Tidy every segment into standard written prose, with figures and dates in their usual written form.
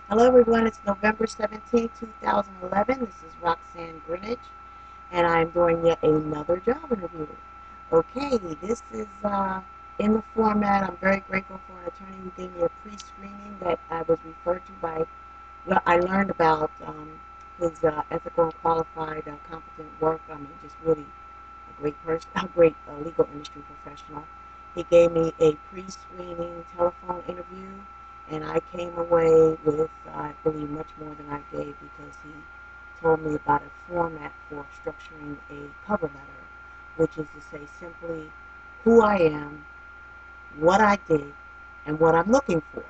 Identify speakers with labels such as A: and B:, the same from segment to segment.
A: Hello everyone, it's November 17th, 2011. This is Roxanne Grinage, and I'm doing yet another job interview. Okay, this is in the format. I'm very grateful for an attorney who gave me a pre-screening that I was referred to by, well, I learned about his ethical and qualified, competent work. I mean, just really a great person, a great legal industry professional. He gave me a pre-screening telephone interview, and I came away with, I believe, much more than I gave because he told me about a format for structuring a cover letter, which is to say simply who I am, what I did, and what I'm looking for.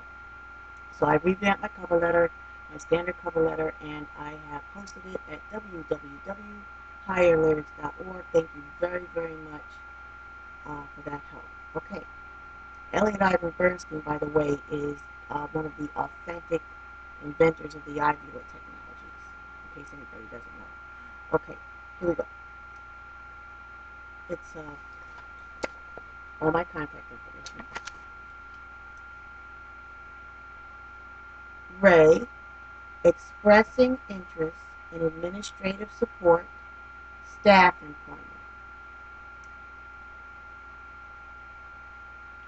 A: So I revamped my cover letter, my standard cover letter, and I have posted it at www.higherlyrics.org. Thank you very, very much for that help. Okay, Elliot Ivan Bernstein, by the way, is one of the authentic inventors of the IVUA technologies, in case anybody doesn't know. Okay, here we go. It's all my contact information. Ray, expressing interest in administrative support, staff employment.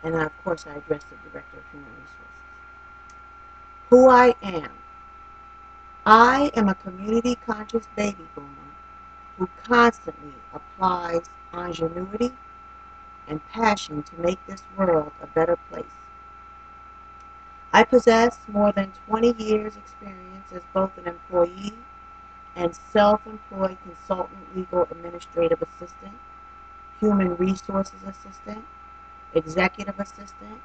A: And of course, I addressed the Director of Human Resources. Who I am. I am a community conscious baby boomer who constantly applies ingenuity and passion to make this world a better place. I possess more than 20 years experience as both an employee and self-employed consultant, legal administrative assistant, human resources assistant, executive assistant,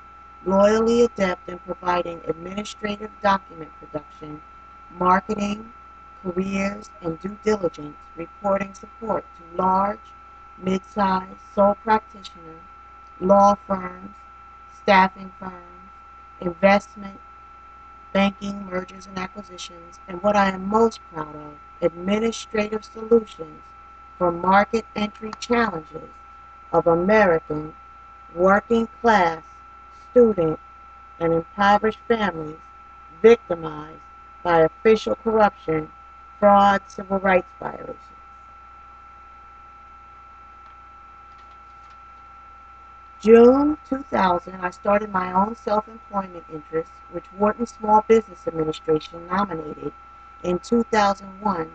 A: loyally adept in providing administrative document production, marketing, careers, and due diligence reporting support to large, mid-sized, sole practitioner, law firms, staffing firms, investment, banking, mergers and acquisitions, and what I am most proud of, administrative solutions for market entry challenges of American working class, student, and impoverished families victimized by official corruption, fraud, civil rights violations. June 2000, I started my own self-employment interest, which Wharton Small Business Administration nominated in 2001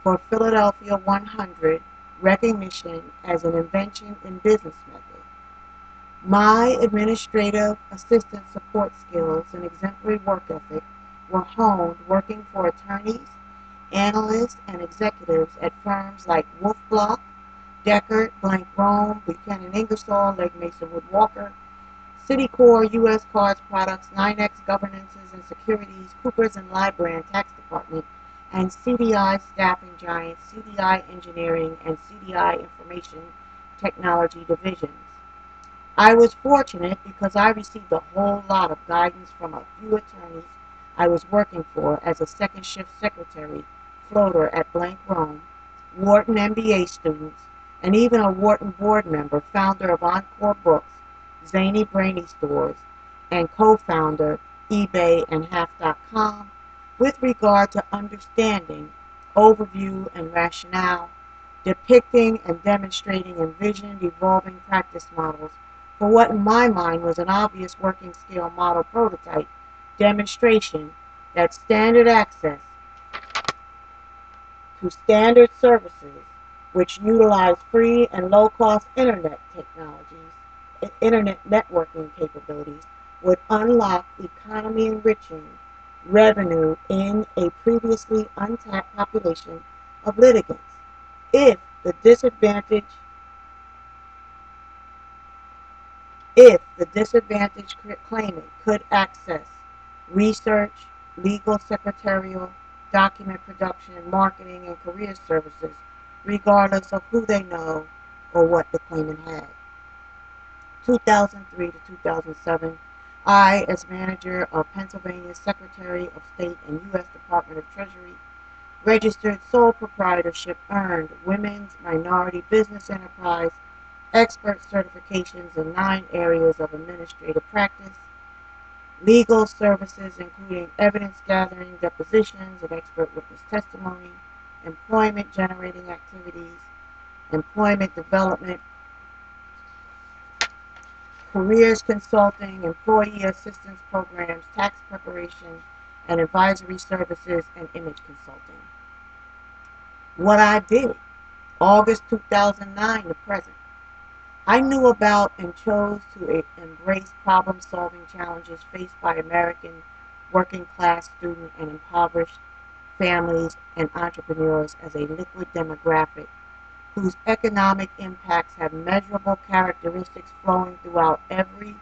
A: for Philadelphia 100 recognition as an invention in business method. My administrative assistant support skills and exemplary work ethic were honed working for attorneys, analysts, and executives at firms like Wolf Block, Deckard, Blank Rome, Buchanan Ingersoll, Legg Mason Wood Walker, Citicorp, U.S. Cards Products, 9X Governances and Securities, Coopers and Lybrand Tax Department, and CDI Staffing Giants, CDI Engineering, and CDI Information Technology Divisions. I was fortunate because I received a whole lot of guidance from a few attorneys I was working for as a second shift secretary floater at Blank Rome, Wharton MBA students, and even a Wharton board member, founder of Encore Books, Zany Brainy Stores, and co-founder eBay and Half.com with regard to understanding, overview, and rationale, depicting and demonstrating envisioned evolving practice models for what in my mind was an obvious working scale model prototype demonstration that standard access to standard services which utilize free and low-cost internet technologies, internet networking capabilities, would unlock economy-enriching revenue in a previously untapped population of litigants. If the disadvantaged if the disadvantaged claimant could access research, legal secretarial, document production, marketing, and career services, regardless of who they know or what the claimant had. 2003 to 2007, I, as manager of Pennsylvania's Secretary of State and U.S. Department of Treasury, registered sole proprietorship, earned Women's Minority Business Enterprise expert certifications in 9 areas of administrative practice, legal services including evidence gathering, depositions, and expert witness testimony, employment generating activities, employment development, careers consulting, employee assistance programs, tax preparation, and advisory services and image consulting. What I did, August 2009 to present. I knew about and chose to embrace problem-solving challenges faced by American working-class student and impoverished families and entrepreneurs as a liquid demographic whose economic impacts have measurable characteristics flowing throughout every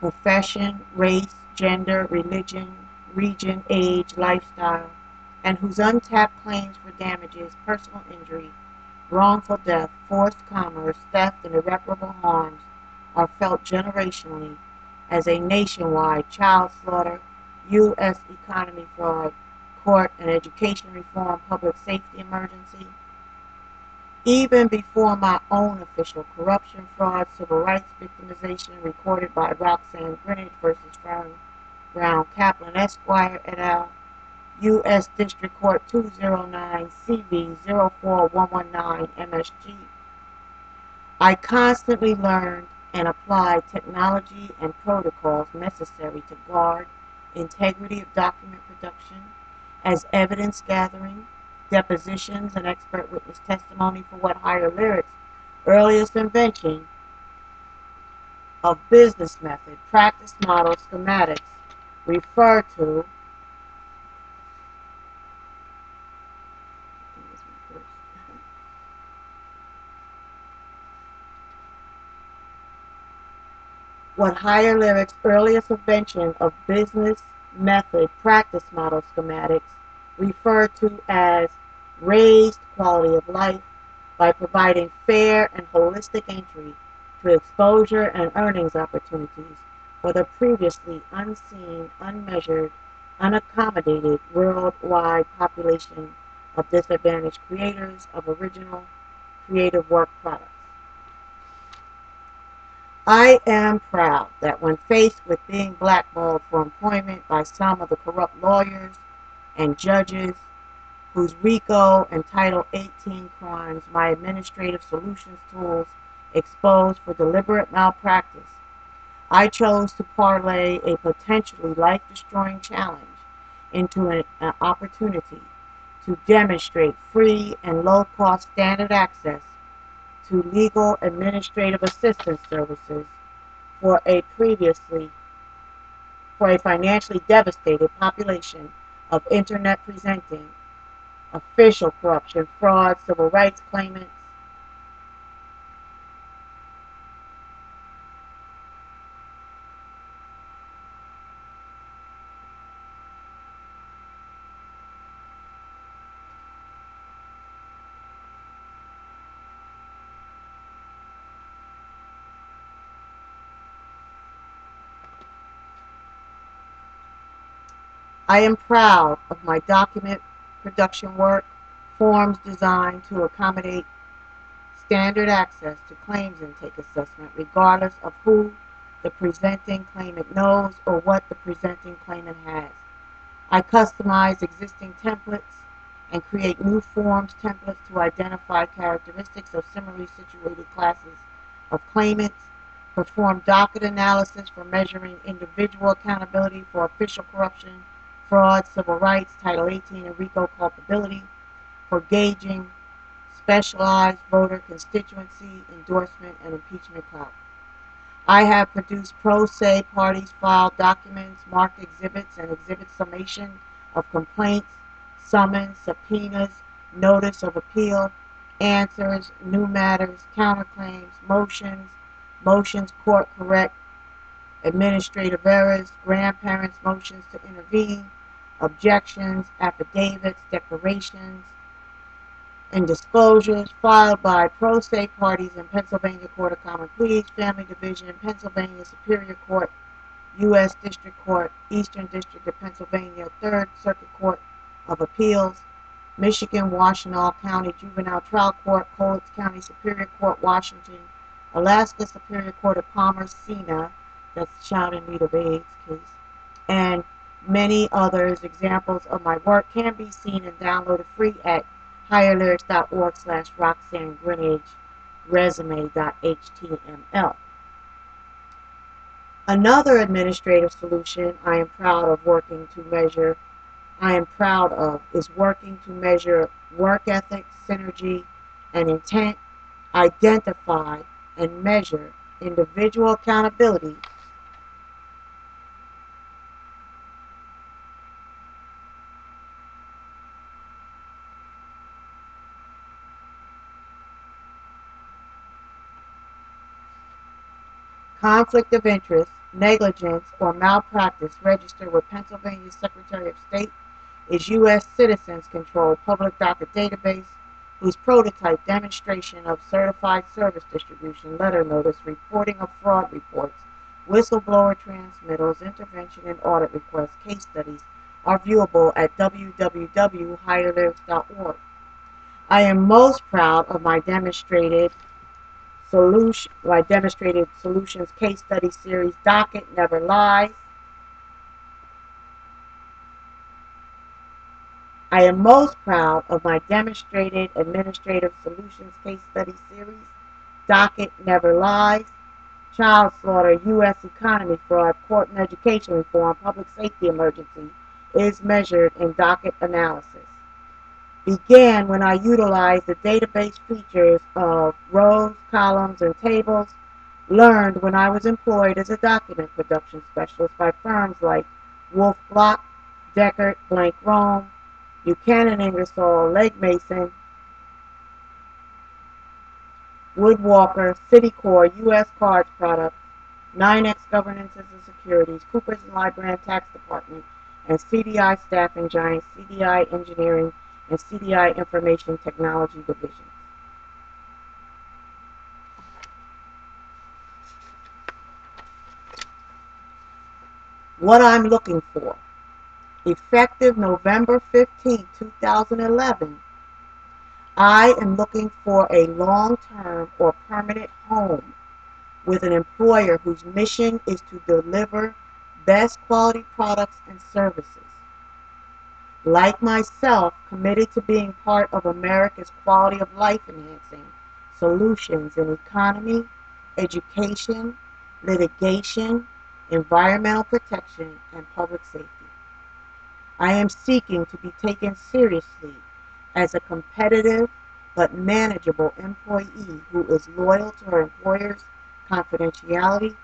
A: profession, race, gender, religion, region, age, lifestyle, and whose untapped claims for damages, personal injury, wrongful death, forced commerce, theft, and irreparable harms are felt generationally as a nationwide child slaughter, U.S. economy fraud, court and education reform, public safety emergency. Even before my own official corruption, fraud, civil rights victimization recorded by Roxanne Grinage versus Brown Kaplan Esquire et al., U.S. District Court 209 CV 04119 MSG, I constantly learned and applied technology and protocols necessary to guard integrity of document production as evidence gathering, depositions, and expert witness testimony for what Higher Lyric's earliest invention of business method, practice model, schematics refer to what Higher Lyric's earliest invention of business method practice model schematics refer to as raised quality of life by providing fair and holistic entry to exposure and earnings opportunities for the previously unseen, unmeasured, unaccommodated worldwide population of disadvantaged creators of original creative work products. I am proud that when faced with being blackballed for employment by some of the corrupt lawyers and judges whose RICO and Title 18 crimes my administrative solutions tools exposed for deliberate malpractice, I chose to parlay a potentially life-destroying challenge into an opportunity to demonstrate free and low-cost standard access to legal administrative assistance services for a financially devastated population of internet presenting official corruption, fraud, civil rights claimants. I am proud of my document production work, forms designed to accommodate standard access to claims intake assessment regardless of who the presenting claimant knows or what the presenting claimant has. I customize existing templates and create new forms templates to identify characteristics of similarly situated classes of claimants, perform docket analysis for measuring individual accountability for official corruption, fraud, civil rights, Title 18, and RICO culpability, for gauging specialized voter constituency, endorsement, and impeachment clout. I have produced pro se parties filed documents, marked exhibits, and exhibit summation of complaints, summons, subpoenas, notice of appeal, answers, new matters, counterclaims, motions court correct, administrative errors, grandparents' motions to intervene, objections, affidavits, declarations, and disclosures filed by pro se parties in Pennsylvania Court of Common Pleas, Family Division, Pennsylvania Superior Court, U.S. District Court, Eastern District of Pennsylvania, Third Circuit Court of Appeals, Michigan, Washtenaw County Juvenile Trial Court, Cowlitz County Superior Court, Washington, Alaska Superior Court of Commerce, SENA, that's child in need of AIDS case, and many others. Examples of my work can be seen and downloaded free at higherlyrics.org/Roxanne Grinage resume.html. Another administrative solution I am proud of is working to measure work ethic, synergy, and intent, identify and measure individual accountability, conflict of interest, negligence, or malpractice registered with Pennsylvania Secretary of State is U.S. Citizens Control Public Docket Database, whose prototype demonstration of certified service distribution, letter notice, reporting of fraud reports, whistleblower transmittals, intervention and audit requests, case studies are viewable at www.higherlyrics.org. I am most proud of my demonstrated solutions case study series, Docket Never Lies. I am most proud of my demonstrated administrative solutions case study series, Docket Never Lies, Child Slaughter, U.S. Economy Fraud, Court and Education Reform, Public Safety Emergency is measured in docket analysis. Began when I utilized the database features of rows, columns, and tables, learned when I was employed as a document production specialist by firms like Wolf Block, Deckard, Blank Rome, Buchanan Ingersoll, Legg Mason, Woodwalker, Citicorp, U.S. Cards Products, 9X Governances and Securities, Coopers and Lybrand Tax Department, and CDI Staffing Giants, CDI Engineering, and CDI Information Technology Divisions. What I'm looking for. Effective November 15, 2011, I am looking for a long-term or permanent home with an employer whose mission is to deliver best quality products and services. Like myself, committed to being part of America's quality of life enhancing solutions in economy, education, litigation, environmental protection, and public safety. I am seeking to be taken seriously as a competitive but manageable employee who is loyal to her employer's confidentiality,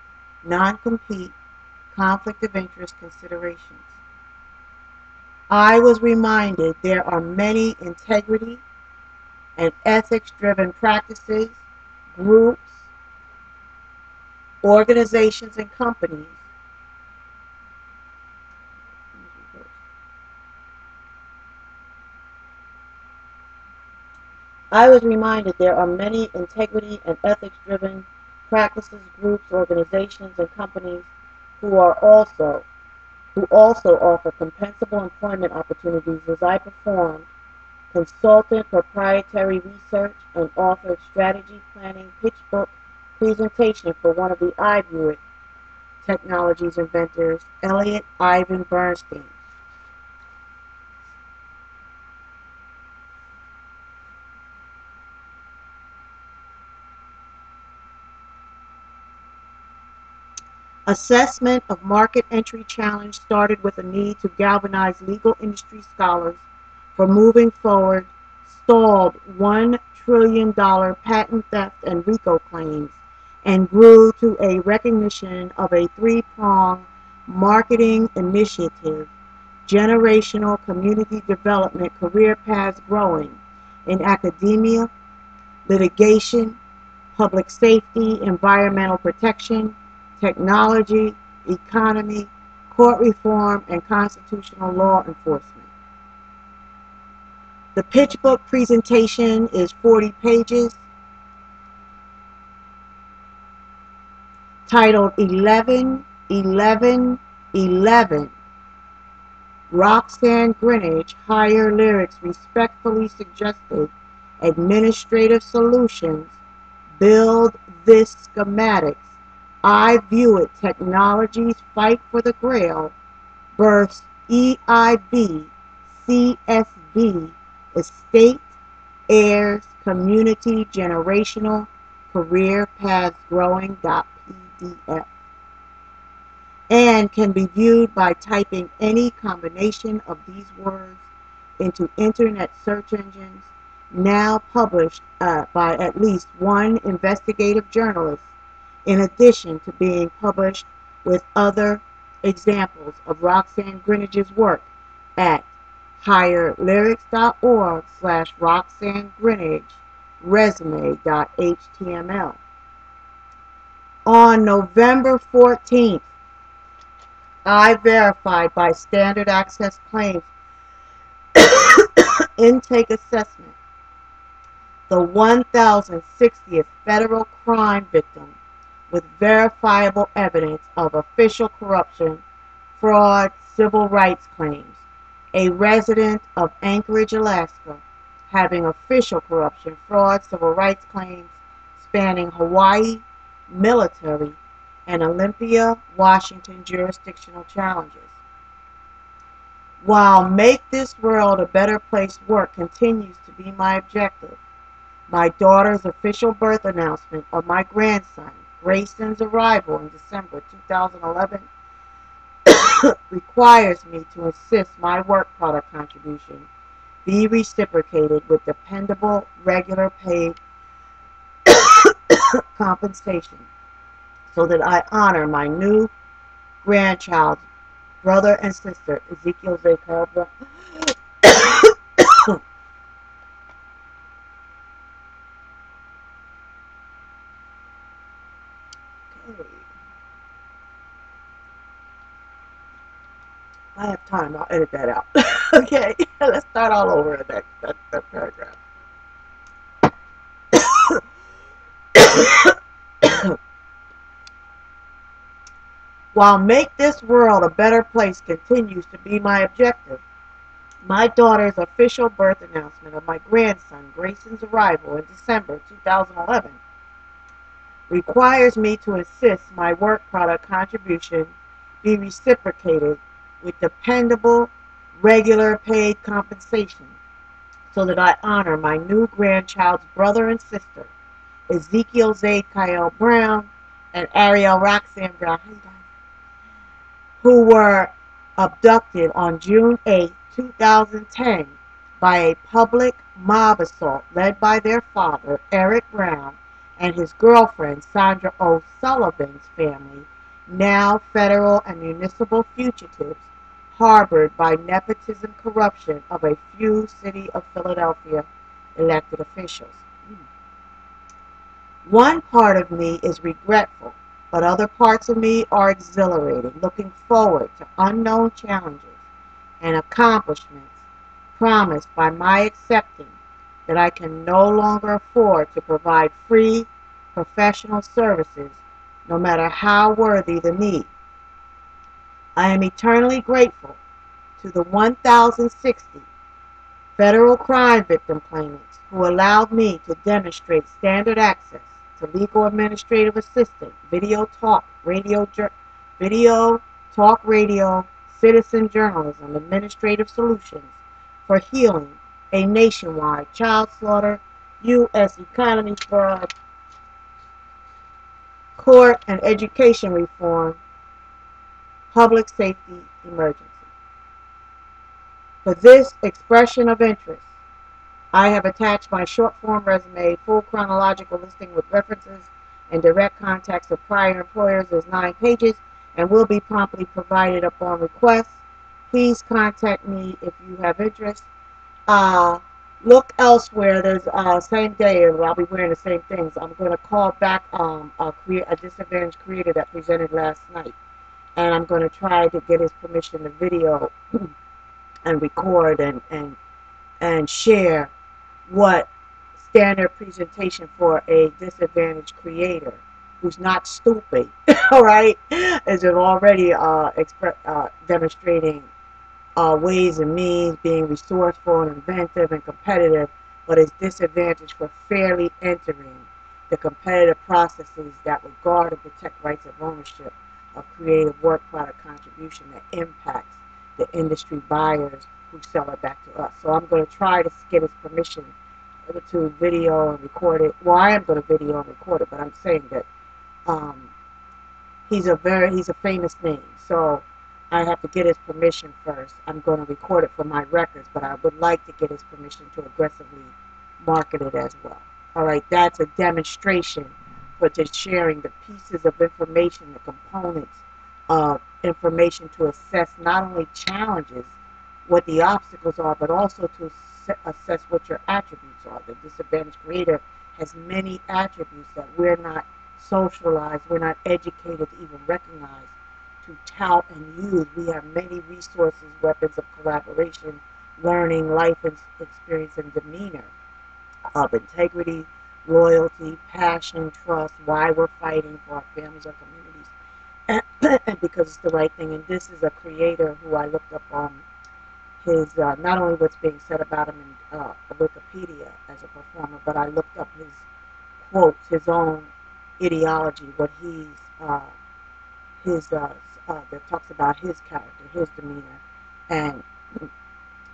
A: non-compete, conflict of interest considerations. I was reminded there are many integrity and ethics-driven practices, groups, organizations, and companies I was reminded there are many integrity and ethics-driven practices, groups, organizations, and companies who also offer compensable employment opportunities as I performed consultant proprietary research and authored strategy planning pitch book presentation for one of the iBuick Technologies inventors, Elliot Ivan Bernstein. Assessment of market entry challenge started with a need to galvanize legal industry scholars for moving forward stalled $1 trillion patent theft and RICO claims and grew to a recognition of a three-pronged marketing initiative, generational community development, career paths growing in academia, litigation, public safety, environmental protection, technology, economy, court reform, and constitutional law enforcement. The pitch book presentation is 40 pages, titled 11, 11, 11. Roxanne Grinage, Higher Lyrics respectfully suggested administrative solutions build this schematics I view it technology's fight for the grail births EIB, CSV, estate, heirs, community, generational, career paths growing.pdf, and can be viewed by typing any combination of these words into internet search engines, now published by at least one investigative journalist, in addition to being published with other examples of Roxanne Grinage's work at higherlyrics.org/Roxanne Grinage resume.html. On November 14th, I verified by standard access claims intake assessment the 1,060th federal crime victim with verifiable evidence of official corruption, fraud, civil rights claims, a resident of Anchorage, Alaska, having official corruption, fraud, civil rights claims spanning Hawaii, military, and Olympia, Washington jurisdictional challenges. While Make This World a Better Place work continues to be my objective, my daughter's official birth announcement of my grandson, Grayson's arrival in December 2011, requires me to insist my work product contribution be reciprocated with dependable, regular paid compensation so that I honor my new grandchild's brother and sister, Ezekiel Zakel. I have time. I'll edit that out. Okay, let's start all over in that paragraph. While Make This World a Better Place continues to be my objective, my daughter's official birth announcement of my grandson, Grayson's arrival in December 2011, requires me to insist my work product contribution be reciprocated with dependable, regular paid compensation so that I honor my new grandchild's brother and sister, Ezekiel Zakiel Brown and Ariel Roxanne Brown, who were abducted on June 8, 2010 by a public mob assault led by their father, Eric Brown, and his girlfriend, Sandra O'Sullivan's family, now federal and municipal fugitives harbored by nepotism corruption of a few City of Philadelphia elected officials. One part of me is regretful, but other parts of me are exhilarated, looking forward to unknown challenges and accomplishments promised by my accepting that I can no longer afford to provide free professional services, no matter how worthy the need. I am eternally grateful to the 1,060 federal crime victim claimants who allowed me to demonstrate standard access to legal administrative assistant, video talk radio, citizen journalism, administrative solutions for healing a nationwide child slaughter, U.S. economy fraud, court and education reform, public safety emergency. For this expression of interest, I have attached my short-form resume, full chronological listing with references and direct contacts of prior employers is 9 pages and will be promptly provided upon request. Please contact me if you have interest. Look elsewhere. There's same day, and I'll be wearing the same things. I'm going to call back a disadvantaged creator that presented last night, and I'm going to try to get his permission to video and record and share what standard presentation for a disadvantaged creator who's not stupid, all right, is it already demonstrating ways and means, being resourceful and inventive and competitive, but is disadvantaged for fairly entering the competitive processes that would guard and protect rights of ownership of creative work product contribution that impacts the industry buyers who sell it back to us. So I'm going to try to get his permission to video and record it. Well, I am going to video and record it, but I'm saying that um, he's a famous name, so I have to get his permission first. I'm going to record it for my records, but I would like to get his permission to aggressively market it as well. All right, that's a demonstration for just sharing the pieces of information, the components of information to assess not only challenges, what the obstacles are, but also to assess what your attributes are. The disadvantaged creator has many attributes that we're not socialized, we're not educated to even recognize, to tout and use. We have many resources, weapons of collaboration, learning, life experience, and demeanor of integrity, loyalty, passion, trust, why we're fighting for our families, our communities, and because it's the right thing. And this is a creator who I looked up on his, not only what's being said about him in Wikipedia as a performer, but I looked up his quotes, his own ideology, what he's, that talks about his character, his demeanor, and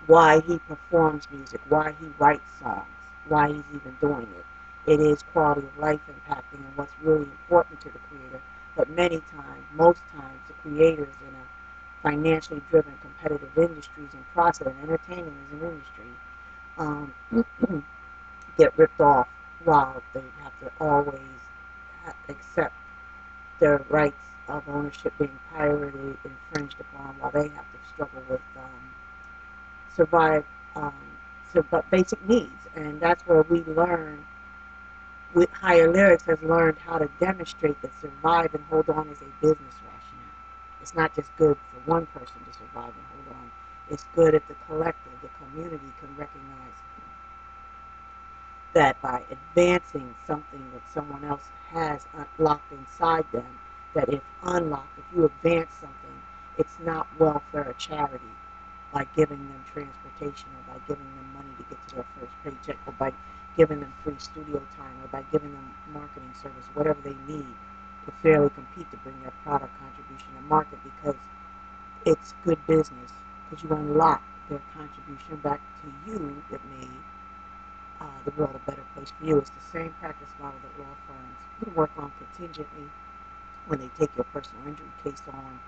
A: why he performs music, why he writes songs, why he's even doing it. It is quality of life impacting and what's really important to the creator. But many times, most times, the creators in a financially driven competitive industries and process, and entertainment is an industry, get ripped off while they have to always accept their rights of ownership being pirated, infringed upon, while they have to struggle with survive basic needs. And that's where we learn, with Higher Lyrics has learned how to demonstrate that survive and hold on is a business rationale. It's not just good for one person to survive and hold on. It's good if the collective, the community can recognize that by advancing something that someone else has locked inside them, that if unlocked, if you advance something, it's not welfare or charity by giving them transportation or by giving them money to get to their first paycheck or by giving them free studio time or by giving them marketing service, whatever they need to fairly compete to bring their product contribution to market, because it's good business, because you unlock their contribution back to you that made the world a better place for you. It's the same practice model that law firms work on contingently. When they take your personal injury case on,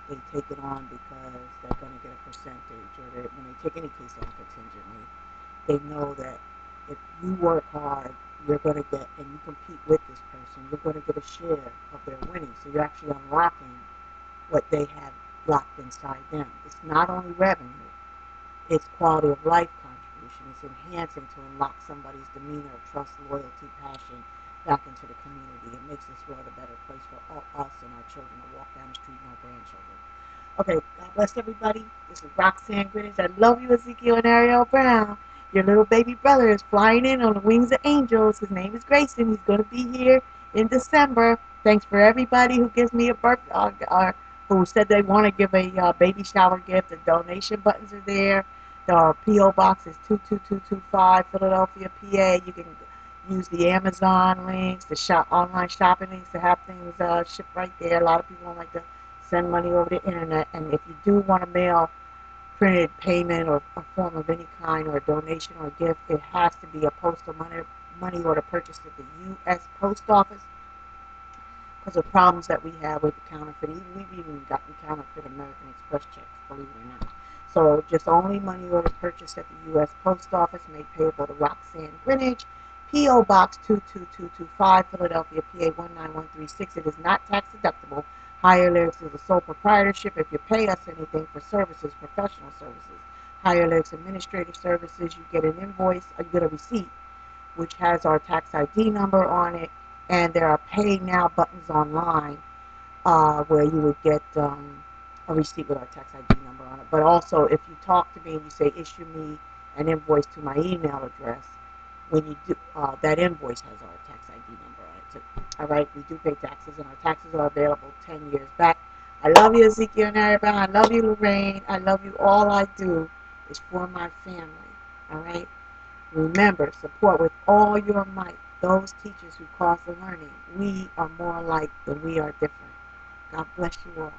A: they take it on because they're going to get a percentage, or when they take any case on contingently, they know that if you work hard, you're going to get, and you compete with this person, you're going to get a share of their winnings. So you're actually unlocking what they have locked inside them. It's not only revenue, it's quality of life contribution. It's enhancing to unlock somebody's demeanor, trust, loyalty, passion back into the community. It makes this world a better place for all us and our children to walk down the street and our grandchildren. Okay, God bless everybody. This is Roxanne Grinage. I love you, Ezekiel and Ariel Brown. Your little baby brother is flying in on the wings of angels. His name is Grayson. He's going to be here in December. Thanks for everybody who gives me a birthday, who said they want to give a baby shower gift. The donation buttons are there. The P.O. Box is 22225, Philadelphia, PA. You can use the Amazon links, the online shopping links to have things shipped right there. A lot of people don't like to send money over the internet. And if you do want to mail printed payment or a form of any kind, or a donation or a gift, it has to be a postal money order purchased at the U.S. Post Office, because of problems that we have with the counterfeit. We've even gotten counterfeit American Express checks, believe it or not. So just only money order purchased at the U.S. Post Office, made payable to Roxanne Grinage, P.O. Box 22225, Philadelphia, PA 19136. It is not tax deductible. Higher Lyrics is a sole proprietorship. If you pay us anything for services, professional services, Higher Lyrics administrative services, you get an invoice, you get a receipt, which has our tax ID number on it, and there are pay now buttons online where you would get a receipt with our tax ID number on it. But also, if you talk to me and you say, issue me an invoice to my email address, when you do, that invoice has our tax ID number on it too. All right, we do pay taxes, and our taxes are available 10 years back. I love you, Ezekiel and Arabelle. I love you, Lorraine. I love you. All I do is for my family. All right. Remember, support with all your might. those teachers who cause the learning. We are more alike than we are different. God bless you all.